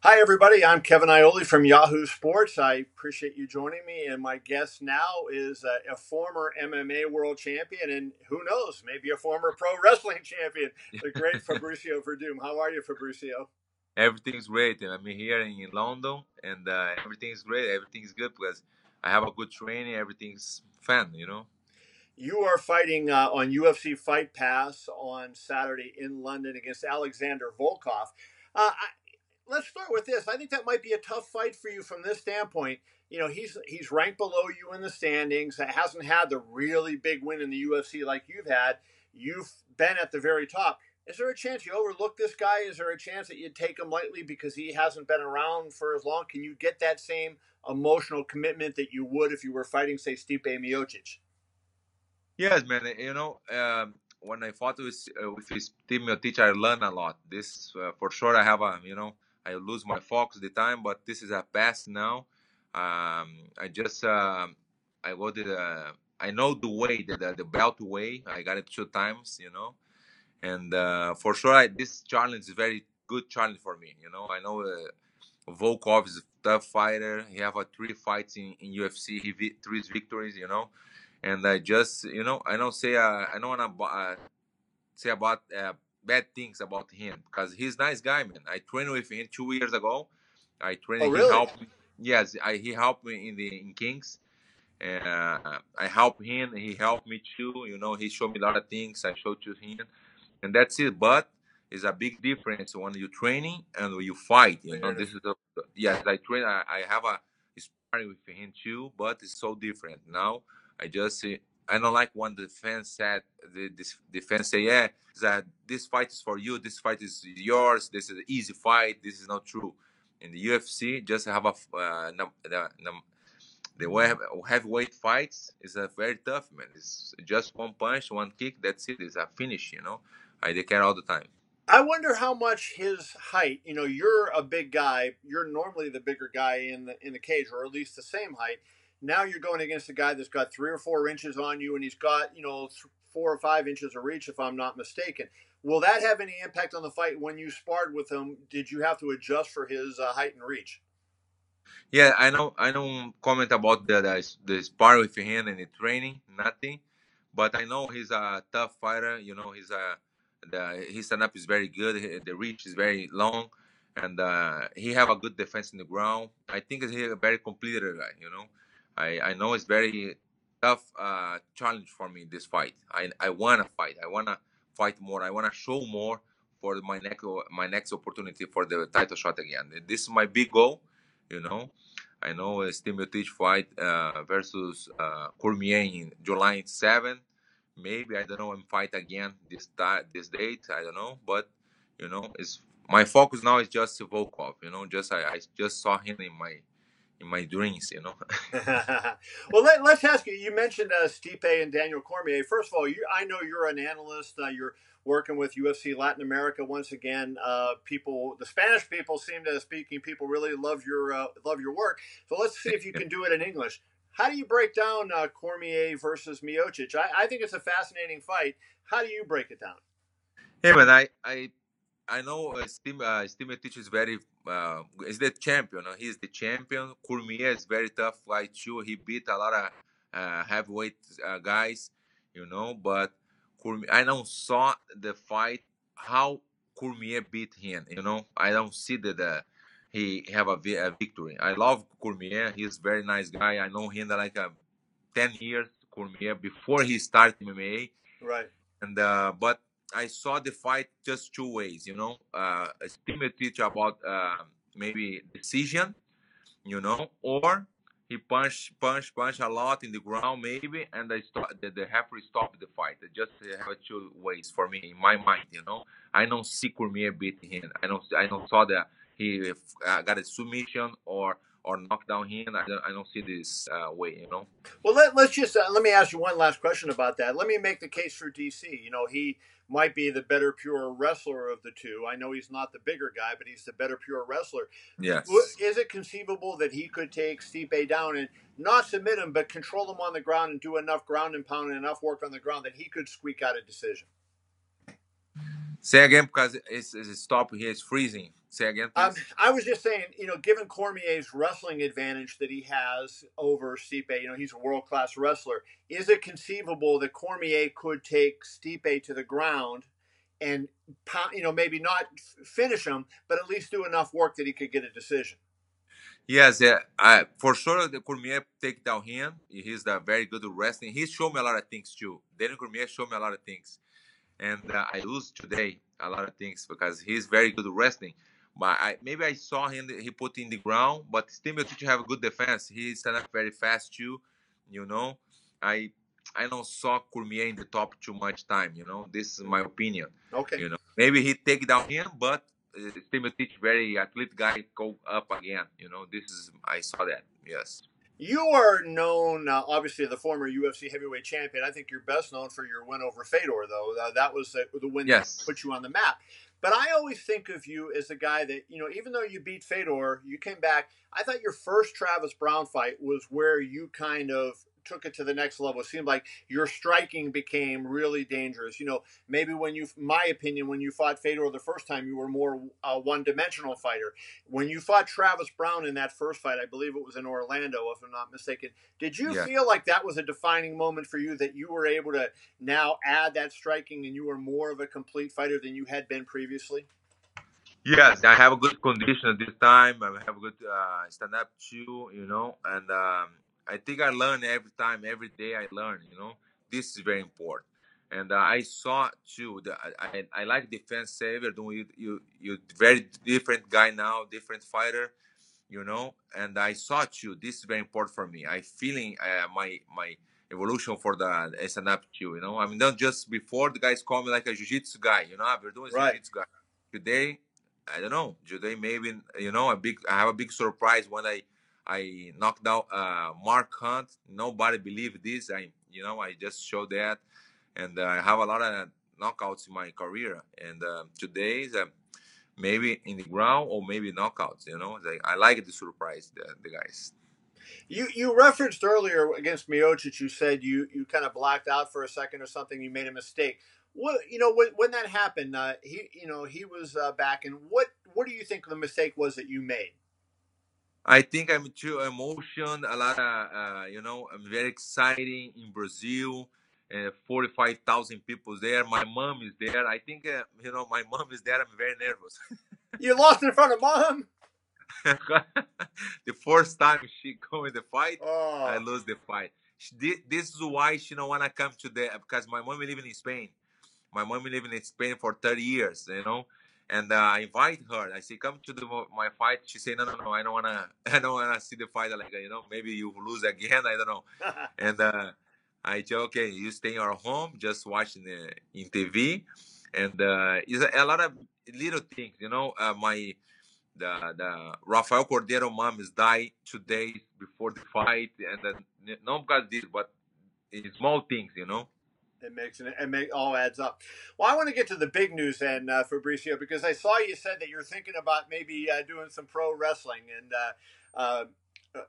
Hi, everybody. I'm Kevin Ioli from Yahoo Sports. I appreciate you joining me. And my guest now is a former MMA world champion, and who knows, maybe a former pro wrestling champion, the great Fabricio Werdum. How are you, Fabricio? Everything's great. I'm here in London, and everything's great. Everything's good because I have a good training. Everything's fun. You are fighting on UFC Fight Pass on Saturday in London against Alexander Volkov. Let's start with this. I think that might be a tough fight for you from this standpoint. You know, he's ranked below you in the standings. Hasn't had the really big win in the UFC like you've had. You've been at the very top. Is there a chance you overlook this guy? Is there a chance that you'd take him lightly because he hasn't been around for as long? Can you get that same emotional commitment that you would if you were fighting, say, Stipe Miocic? Yes, man. When I fought with his team Miocic, I learned a lot. This for sure. I lose my focus the time, but this is a past now. I just I go to the I know the way the belt way. I got it 2 times. And for sure, this challenge is very good challenge for me. I know Volkov is a tough fighter. He have 3 fights in UFC. 3 victories. And I just I don't wanna say about bad things about him because he's a nice guy, man. I trained with him 2 years ago. I Oh, trained. He really? helped me. Yes, he helped me in Kings. And I helped him. He helped me too. He showed me a lot of things. I showed to him, and that's it. But it's a big difference when you training and when you fight. This is yes. I train. I have a sparring with him too, but it's so different now. I just I don't like when the fans said this defense say yeah that this fight is for you. This fight is yours. This is an easy fight. This is not true. In the UFC, just have a heavyweight fights is a very tough, man. It's just one punch, one kick. That's it. It's a finish. I take care all the time. I wonder how much his height. You know, you're a big guy. You're normally the bigger guy in the cage, or at least the same height. Now you're going against a guy that's got 3 or 4 inches on you, and he's got 4 or 5 inches of reach, if I'm not mistaken. Will that have any impact on the fight when you sparred with him? Did you have to adjust for his height and reach? Yeah, I know. I don't comment about the spar with him and the training, nothing. But I know he's a tough fighter. His stand up is very good. The reach is very long, and he have a good defense in the ground. I think he's a very complete guy. I know it's very tough challenge for me this fight. I wanna fight. I wanna fight more. I wanna show more for my next opportunity for the title shot again. This is my big goal. You know, I know Stipe fight versus Cormier in July 7. Maybe I don't know. I'm fight again this date. I don't know, but it's my focus now is just Volkov. Just I just saw him in my dreams. Well, let's ask you. You mentioned Stipe and Daniel Cormier. First of all, I know you're an analyst. You're working with UFC Latin America once again. The Spanish people seem to speaking people really love your work. So let's see if you can do it in English. How do you break down Cormier versus Miocic? I think it's a fascinating fight. How do you break it down? Hey man, I know Stipe is very is the champion. He's the champion. Cormier is very tough fight too. He beat a lot of heavyweight guys, But I don't saw the fight how Cormier beat him. I don't see that he have a victory. I love Cormier. He's a very nice guy. I know him like 10 years. Cormier before he started MMA, Right. and but I saw the fight just 2 ways. Still teach about maybe decision, or he punch a lot in the ground maybe, and the referee stopped the fight. It just have 2 ways for me in my mind. I don't see Cormier beat him. I don't saw that he got a submission or knocked down him. I don't see this way. Well, let's just let me ask you one last question about that. Let me make the case for DC. You know, he might be the better pure wrestler of the two. I know he's not the bigger guy, but he's the better pure wrestler. Yes. Is it conceivable that he could take Stipe down and not submit him, but control him on the ground and do enough ground and pound and enough work on the ground that he could squeak out a decision? Say again because it's stop here. It's freezing. Say again, please. I was just saying, given Cormier's wrestling advantage that he has over Stipe, he's a world-class wrestler. Is it conceivable that Cormier could take Stipe to the ground and, maybe not finish him, but at least do enough work that he could get a decision? Yes, for sure the Cormier take down him. He's very good at wrestling. He showed me a lot of things too. Daniel Cormier showed me a lot of things. And I lose today a lot of things because he's very good at wrestling. But maybe I saw him, he put in the ground, but still Miocic have a good defense. He stand up very fast too, you know. I I don't saw Cormier in the top too much time, This is my opinion. Okay. Maybe he take down him, but Miocic very athlete guy go up again, This is I saw that. Yes. You are known, obviously, the former UFC heavyweight champion. I think you're best known for your win over Fedor, though. That was the win that Yes. put you on the map. But I always think of you as a guy that, even though you beat Fedor, you came back. I thought your first Travis Browne fight was where you kind of took it to the next level. It seemed like your striking became really dangerous. Maybe my opinion, when you fought Fedor the first time, you were more a one-dimensional fighter. When you fought Travis Browne in that first fight, I believe it was in Orlando, if I'm not mistaken, did you feel like that was a defining moment for you, that you were able to now add that striking and you were more of a complete fighter than you had been previously? Yes, I have a good condition at this time. I have a good stand up too, and I think I learn every time, every day I learn, This is very important. And I saw too that I like defense saver. You very different guy now, different fighter, And I saw too. This is very important for me. I feeling my evolution for the stand up too, I mean, not just before the guys call me like a jiu-jitsu guy, We're doing Right. jiu-jitsu guy today. I don't know. Today maybe I have a big surprise when I knocked out Mark Hunt. Nobody believed this. I just showed that, and I have a lot of knockouts in my career. And today is maybe in the ground or maybe knockouts. I like the surprise the guys. You referenced earlier against Miocic, you said you kind of blacked out for a second or something. You made a mistake. What when that happened, he was back, and what do you think the mistake was that you made? I think I'm too emotion. A lot of I'm very exciting in Brazil. 45,000 people there. My mom is there. I think my mom is there. I'm very nervous. You lost in front of mom. The first time she go in the fight, I Oh, lose the fight. This is why she don't wanna come to the because my mom is living in Spain. My mom is living in Spain for 30 years, And I invite her. I say, come to my fight. She say, no, I don't wanna, I don't wanna see the fight. Like, maybe you lose again. I don't know. And I say, okay, you stay in your home, just watching in TV, and it's a lot of little things. The Rafael Cordeiro mom is died 2 days before the fight, and then not because this, but in small things. It all adds up. Well, I want to get to the big news then, Fabricio, because I saw you said that you're thinking about maybe doing some pro wrestling, and uh,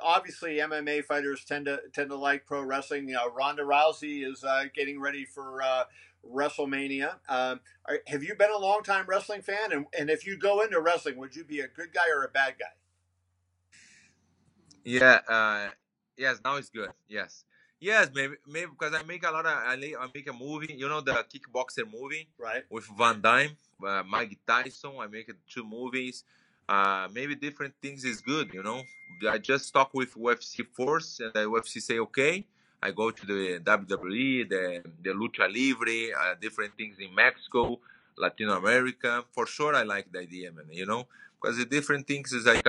obviously MMA fighters tend to like pro wrestling. Ronda Rousey is getting ready for WrestleMania. Have you been a long time wrestling fan? And if you go into wrestling, would you be a good guy or a bad guy? Yeah. Yes. Now it's good. Yes. Yes. Maybe because I make a lot of. I make a movie. The kickboxer movie Right. with Van Damme, Mike Tyson. I make it 2 movies. Maybe different things is good. I just talk with UFC first, and the UFC say okay. I go to the WWE, the Lucha Libre, different things in Mexico, Latin America. For sure, I like the idea, man. Because the different things is like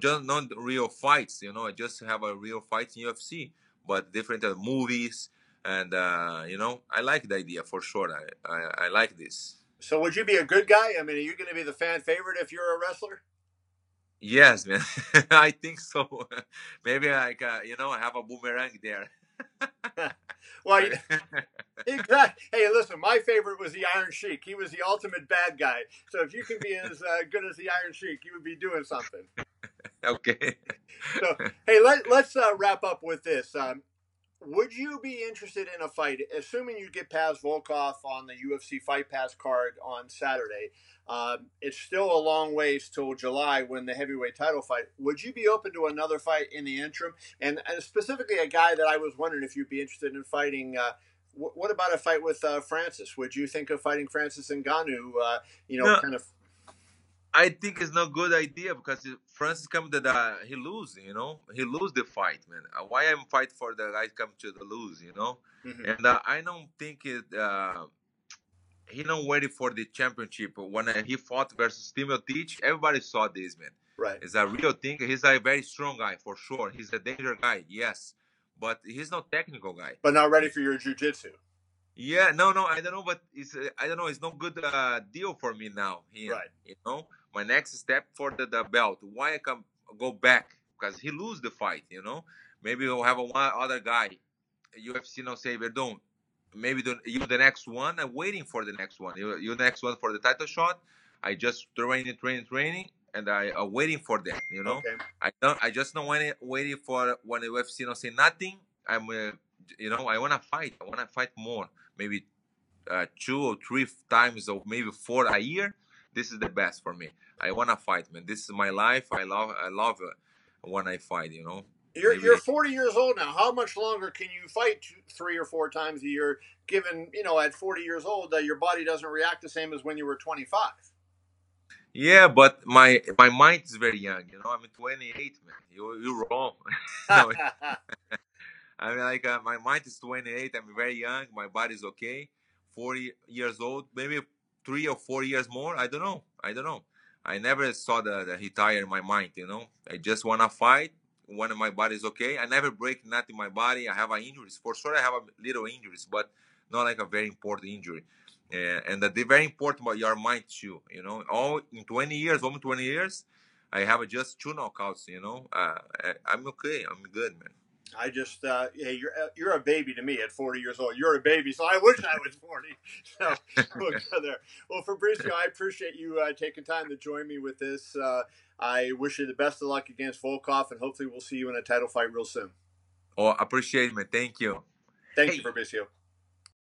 just not real fights. I just have a real fight in UFC, but different movies, and I like the idea for sure. I like this. So would you be a good guy? I mean, are you going to be the fan favorite if you're a wrestler? Yes, man. I think so. Maybe like I have a boomerang there. Well, exactly. Hey, listen, my favorite was the Iron Sheik. He was the ultimate bad guy. So if you can be as good as the Iron Sheik, you would be doing something. Okay. So, hey, let's wrap up with this. would you be interested in a fight, assuming you get past Volkov on the UFC Fight Pass card on Saturday? It's still a long ways till July when the heavyweight title fight. Would you be open to another fight in the interim? And specifically, a guy that I was wondering if you'd be interested in fighting. What about a fight with Francis? Would you think of fighting Francis Ngannou? No, Kind of. I think it's not good idea because Francis come to the he lose, he lose the fight, man. Why I'm fight for the guy come to the lose. Mhm. And I don't think it. He not ready for the championship. When he fought versus Miocic, everybody saw this, man. Right. It's a real thing. He's a very strong guy for sure. He's a danger guy, yes, but he's not technical guy. But not ready for your jiu-jitsu. Yeah, no, I don't know, but it's I don't know. It's no good deal for me now. Right. My next step for the belt. Why I can go back? Because he lose the fight. Maybe we'll have one other guy. UFC no say Werdum. Maybe you the next one. I'm waiting for the next one. You the next one for the title shot. I just training, and I are waiting for that. Okay. I just don't want waiting for when the UFC no say nothing. I'm I want to fight. I want to fight more. Maybe 2 or 3 times or maybe 4 a year. This is the best for me. I want to fight, man. This is my life. I love when I fight. You're 40 years old now. How much longer can you fight 3 or 4 times a year? Given at 40 years old, your body doesn't react the same as when you were 25. Yeah, but my mind is very young. I'm 28, man. You're wrong. No, I mean, like my mind is 28. I'm very young. My body's okay. 40 years old, maybe 3 or 4 years more. I don't know. I never saw the retire in my mind. I just wanna fight when my body's okay. I never break nothing in my body. I have injuries for sure. I have a little injuries, but not like a very important injury. And the very important about your mind too. All in 20 years, almost 20 years, I have just 2 knockouts. I'm okay. I'm good, man. I just, hey, you're a baby to me at 40 years old. You're a baby, so I wish I was 40. So we'll go there. Well, Fabricio, I appreciate you taking time to join me with this. I wish you the best of luck against Volkov, and hopefully we'll see you in a title fight real soon. Oh, appreciate it, man. Thank you. Thank you, Fabricio.